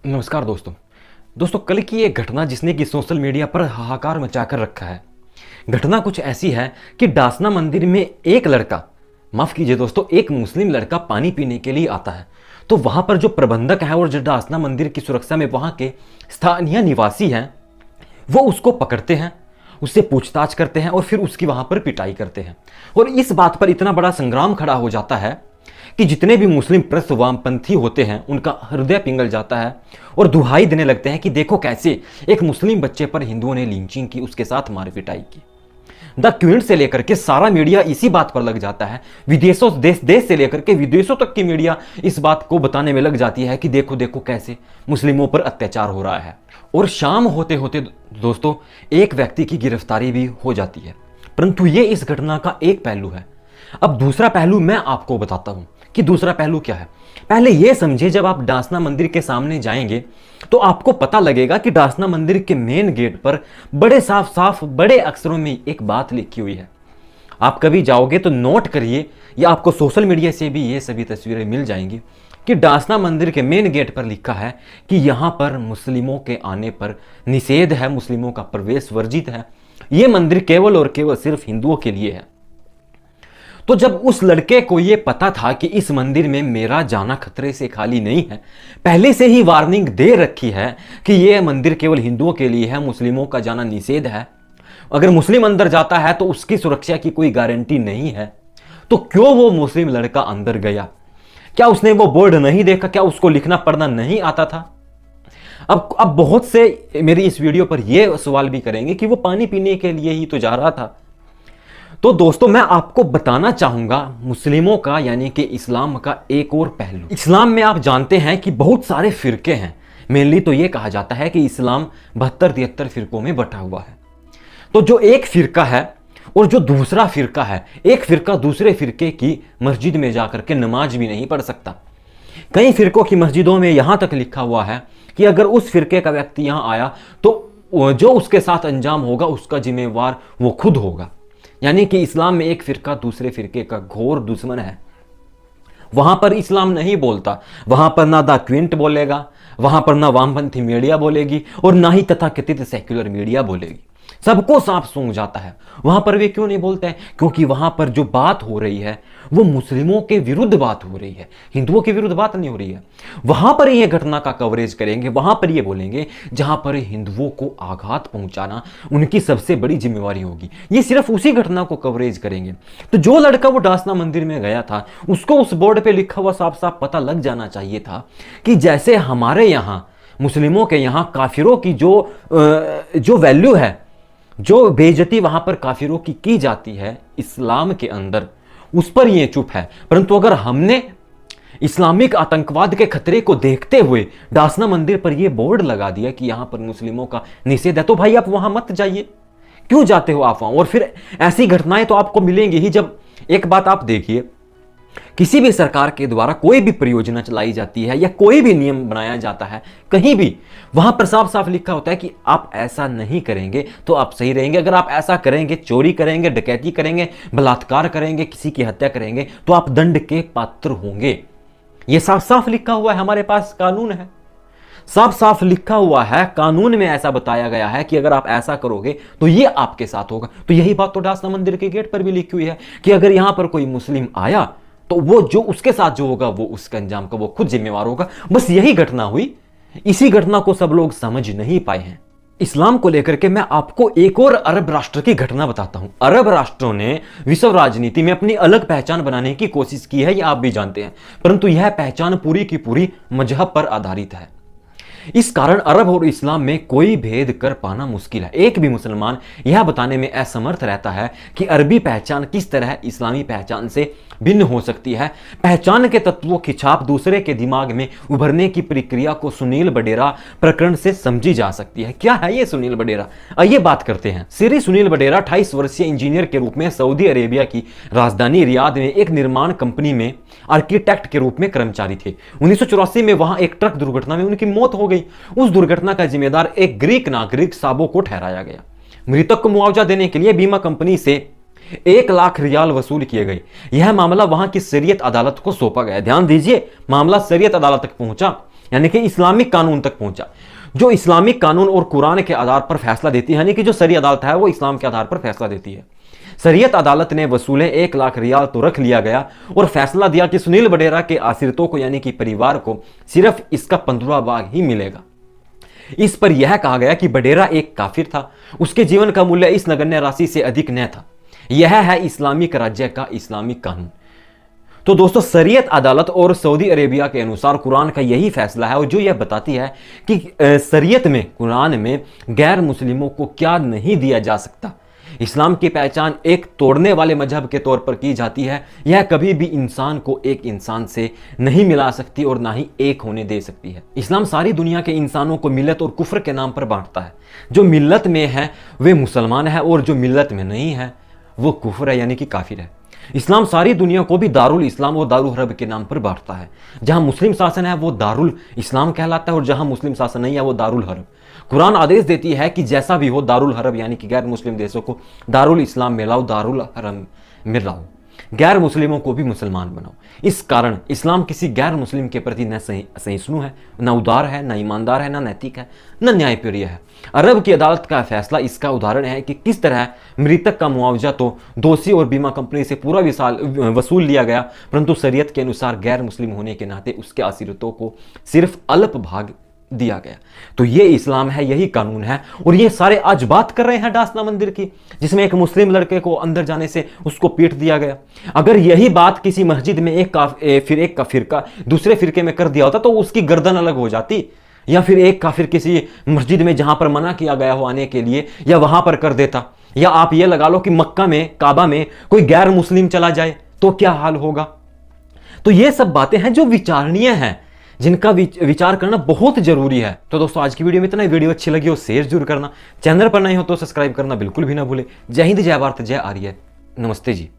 नमस्कार दोस्तों कल की एक घटना जिसने कि सोशल मीडिया पर हाहाकार मचाकर रखा है। घटना कुछ ऐसी है कि डासना मंदिर में एक लड़का, माफ कीजिए दोस्तों, एक मुस्लिम लड़का पानी पीने के लिए आता है। तो वहां पर जो प्रबंधक है और जो डासना मंदिर की सुरक्षा में वहां के स्थानीय निवासी हैं, वो उसको पकड़ते हैं, उससे पूछताछ करते हैं और फिर उसकी वहां पर पिटाई करते हैं। और इस बात पर इतना बड़ा संग्राम खड़ा हो जाता है कि जितने भी मुस्लिम प्रस्त वामपंथी होते हैं उनका हृदय पिघल जाता है और दुहाई देने लगते हैं कि देखो कैसे एक मुस्लिम बच्चे पर हिंदुओं ने लिंचिंग की, उसके साथ मार पिटाई की। द क्वींट से लेकर के सारा मीडिया इसी बात पर लग जाता है। विदेशों देश से लेकर के विदेशों तक की मीडिया इस बात को बताने में लग जाती है कि देखो देखो कैसे मुस्लिमों पर अत्याचार हो रहा है। और शाम होते होते दोस्तों एक व्यक्ति की गिरफ्तारी भी हो जाती है। परंतु ये इस घटना का एक पहलू है। अब दूसरा पहलू मैं आपको बताता हूं कि दूसरा पहलू क्या है। पहले यह समझिए, जब आप डासना मंदिर के सामने जाएंगे तो आपको पता लगेगा कि डासना मंदिर के मेन गेट पर बड़े साफ साफ बड़े अक्षरों में एक बात लिखी हुई है। आप कभी जाओगे तो नोट करिए, या आपको सोशल मीडिया से भी ये सभी तस्वीरें मिल जाएंगी कि डासना मंदिर के मेन गेट पर लिखा है कि यहां पर मुस्लिमों के आने पर निषेध है, मुस्लिमों का प्रवेश वर्जित है, यह मंदिर केवल और केवल सिर्फ हिंदुओं के लिए है। तो जब उस लड़के को यह पता था कि इस मंदिर में मेरा जाना खतरे से खाली नहीं है, पहले से ही वार्निंग दे रखी है कि यह मंदिर केवल हिंदुओं के लिए है, मुस्लिमों का जाना निषेध है, अगर मुस्लिम अंदर जाता है तो उसकी सुरक्षा की कोई गारंटी नहीं है, तो क्यों वो मुस्लिम लड़का अंदर गया? क्या उसने वो बोर्ड नहीं देखा? क्या उसको लिखना पढ़ना नहीं आता था? अब बहुत से मेरी इस वीडियो पर यह सवाल भी करेंगे कि वो पानी पीने के लिए ही तो जा रहा था। तो दोस्तों मैं आपको बताना चाहूंगा मुस्लिमों का यानी कि इस्लाम का एक और पहलू। इस्लाम में आप जानते हैं कि बहुत सारे फिरके हैं। मेनली तो यह कहा जाता है कि इस्लाम 72-73 फिरकों में बटा हुआ है। तो जो एक फिरका है और जो दूसरा फिरका है, एक फिरका दूसरे फिरके की मस्जिद में जाकर के नमाज भी नहीं पढ़ सकता। कई फिरकों की मस्जिदों में यहां तक लिखा हुआ है कि अगर उस फिरके का व्यक्ति यहां आया तो जो उसके साथ अंजाम होगा उसका जिम्मेवार वो खुद होगा। यानी कि इस्लाम में एक फिरका दूसरे फिरके का घोर दुश्मन है। वहां पर इस्लाम नहीं बोलता, वहां पर ना द क्विंट बोलेगा, वहां पर ना वामपंथी मीडिया बोलेगी और ना ही तथाकथित सेक्युलर मीडिया बोलेगी। सबको सांप सूंघ जाता है। वहां पर वे क्यों नहीं बोलते हैं? क्योंकि वहां पर जो बात हो रही है वो मुस्लिमों के विरुद्ध बात हो रही है, हिंदुओं के विरुद्ध बात नहीं हो रही है। वहां पर यह घटना का कवरेज करेंगे, वहां पर यह बोलेंगे जहां पर हिंदुओं को आघात पहुंचाना उनकी सबसे बड़ी जिम्मेवारी होगी। ये सिर्फ उसी घटना को कवरेज करेंगे। तो जो लड़का वो डासना मंदिर में गया था उसको उस बोर्ड पे लिखा हुआ साफ साफ पता लग जाना चाहिए था कि जैसे हमारे यहां मुस्लिमों के यहां काफिरों की जो वैल्यू है, जो बेइज्जती वहां पर काफिरों की जाती है इस्लाम के अंदर, उस पर यह चुप है। परंतु अगर हमने इस्लामिक आतंकवाद के खतरे को देखते हुए डासना मंदिर पर यह बोर्ड लगा दिया कि यहां पर मुस्लिमों का निषेध है, तो भाई आप वहां मत जाइए। क्यों जाते हो आप वहां? और फिर ऐसी घटनाएं तो आपको मिलेंगी ही। जब एक बात आप देखिए, किसी भी सरकार के द्वारा कोई भी परियोजना चलाई जाती है या कोई भी नियम बनाया जाता है, कहीं भी वहां पर साफ साफ लिखा होता है कि आप ऐसा नहीं करेंगे तो आप सही रहेंगे, अगर आप ऐसा करेंगे, चोरी करेंगे, डकैती करेंगे, बलात्कार करेंगे, किसी की हत्या करेंगे तो आप दंड के पात्र होंगे। यह साफ साफ लिखा हुआ है, हमारे पास कानून है, साफ साफ लिखा हुआ है, कानून में ऐसा बताया गया है कि अगर आप ऐसा करोगे तो ये आपके साथ होगा। तो यही बात तो डासना मंदिर के गेट पर भी लिखी हुई है कि अगर यहां पर कोई मुस्लिम आया तो वो जो उसके साथ जो होगा वो उसके अंजाम का वो खुद जिम्मेवार होगा। बस यही घटना हुई। इसी घटना को सब लोग समझ नहीं पाए हैं। इस्लाम को लेकर के मैं आपको एक और अरब राष्ट्र की घटना बताता हूं। अरब राष्ट्रों ने विश्व राजनीति में अपनी अलग पहचान बनाने की कोशिश की है, यह आप भी जानते हैं, परंतु यह पहचान पूरी की पूरी मजहब पर आधारित है। इस कारण अरब और इस्लाम में कोई भेद कर पाना मुश्किल है। एक भी मुसलमान यह बताने में असमर्थ रहता है कि अरबी पहचान किस तरह इस्लामी पहचान से भिन्न हो सकती है। पहचान के तत्वों की छाप दूसरे के दिमाग में उभरने की प्रक्रिया को सुनील बडेरा प्रकरण से समझी जा सकती है। क्या है ये सुनील बडेरा? आइए बात करते हैं। श्री सुनील बडेरा 28 वर्षीय इंजीनियर के रूप में सऊदी अरेबिया की राजधानी रियाद में एक निर्माण कंपनी में आर्किटेक्ट के रूप में कर्मचारी थे। 1984 में वहां एक ट्रक दुर्घटना में उनकी मौत हो गई। उस दुर्घटना का जिम्मेदार एक ग्रीक नागरिक साबो को ठहराया गया। मृतक को मुआवजा देने के लिए बीमा कंपनी से 1 लाख रियाल वसूल किए गए। यह मामला वहां की शरीयत अदालत को सौंपा गया। ध्यान दीजिए, मामला शरीयत अदालत तक पहुंचा। यानी कि इस्लामिक कानून तक पहुंचा, जो इस्लामिक कानून और कुरान के आधार पर फैसला देती है, यानी कि जो शरी अदालत है वो इस्लाम के आधार पर फैसला देती है। शरीयत अदालत ने वसूले 1 लाख रियाल तो रख लिया गया और फैसला दिया कि सुनील बडेरा के आश्रितों को यानी कि परिवार को सिर्फ इसका 15वां भाग ही मिलेगा। इस पर यह कहा गया कि बडेरा एक काफिर था, उसके जीवन का मूल्य इस नगण्य राशि से अधिक न था। यह है इस्लामिक राज्य का इस्लामिक कानून। तो दोस्तों, शरीयत अदालत और सऊदी अरेबिया के अनुसार कुरान का यही फैसला है, और जो यह बताती है कि शरीयत में, कुरान में गैर मुस्लिमों को क्या नहीं दिया जा सकता। इस्लाम की पहचान एक तोड़ने वाले मजहब के तौर पर की जाती है। यह कभी भी इंसान को एक इंसान से नहीं मिला सकती और ना ही एक होने दे सकती है। इस्लाम सारी दुनिया के इंसानों को मिल्लत और कुफ्र के नाम पर बांटता है। जो मिल्लत में है वे मुसलमान है और जो मिल्लत में नहीं है वो कुफ्र है, यानी कि काफिर है। इस्लाम सारी दुनिया को भी दारुल इस्लाम और दारुल हर्ब के नाम पर बांटता है। जहां मुस्लिम शासन है वो दारुल इस्लाम कहलाता है और जहां मुस्लिम शासन नहीं है वो दारुल हर्ब। कुरान आदेश देती है कि जैसा भी हो दारुल हरब यानी कि गैर मुस्लिम देशों को दारुल इस्लाम में लाओ, दारुल हरम में लाओ, गैर मुस्लिमों को भी मुसलमान बनाओ। इस कारण इस्लाम किसी गैर मुस्लिम के प्रति न सहिष्णु है, न उदार है, न ईमानदार है, न नैतिक है, न न्यायप्रिय है। अरब की अदालत का फैसला इसका उदाहरण है कि किस तरह मृतक का मुआवजा तो दोषी और बीमा कंपनी से पूरा वसूल लिया गया, परंतु शरीयत के अनुसार गैर मुस्लिम होने के नाते उसके आश्रितों को सिर्फ अल्प भाग दिया गया। तो ये इस्लाम है, यही कानून है। और ये सारे आज बात कर रहे हैं डासना मंदिर की, जिसमें एक मुस्लिम लड़के को अंदर जाने से उसको पीट दिया गया। अगर यही बात किसी मस्जिद में एक का फिरका दूसरे फिरके में कर दिया होता तो उसकी गर्दन अलग हो जाती, या फिर एक काफिर किसी मस्जिद में जहां पर मना किया गया हो आने के लिए, या वहां पर कर देता। या आप ये लगा लो कि मक्का में, काबा में कोई गैर मुस्लिम चला जाए तो क्या हाल होगा। तो ये सब बातें हैं जो विचारणीय हैं, जिनका विचार करना बहुत जरूरी है। तो दोस्तों, आज की वीडियो में इतना ही। वीडियो अच्छी लगी हो शेयर जरूर करना, चैनल पर नहीं हो तो सब्सक्राइब करना बिल्कुल भी ना भूले। जय हिंद, जय भारत, जय आर्य, नमस्ते जी।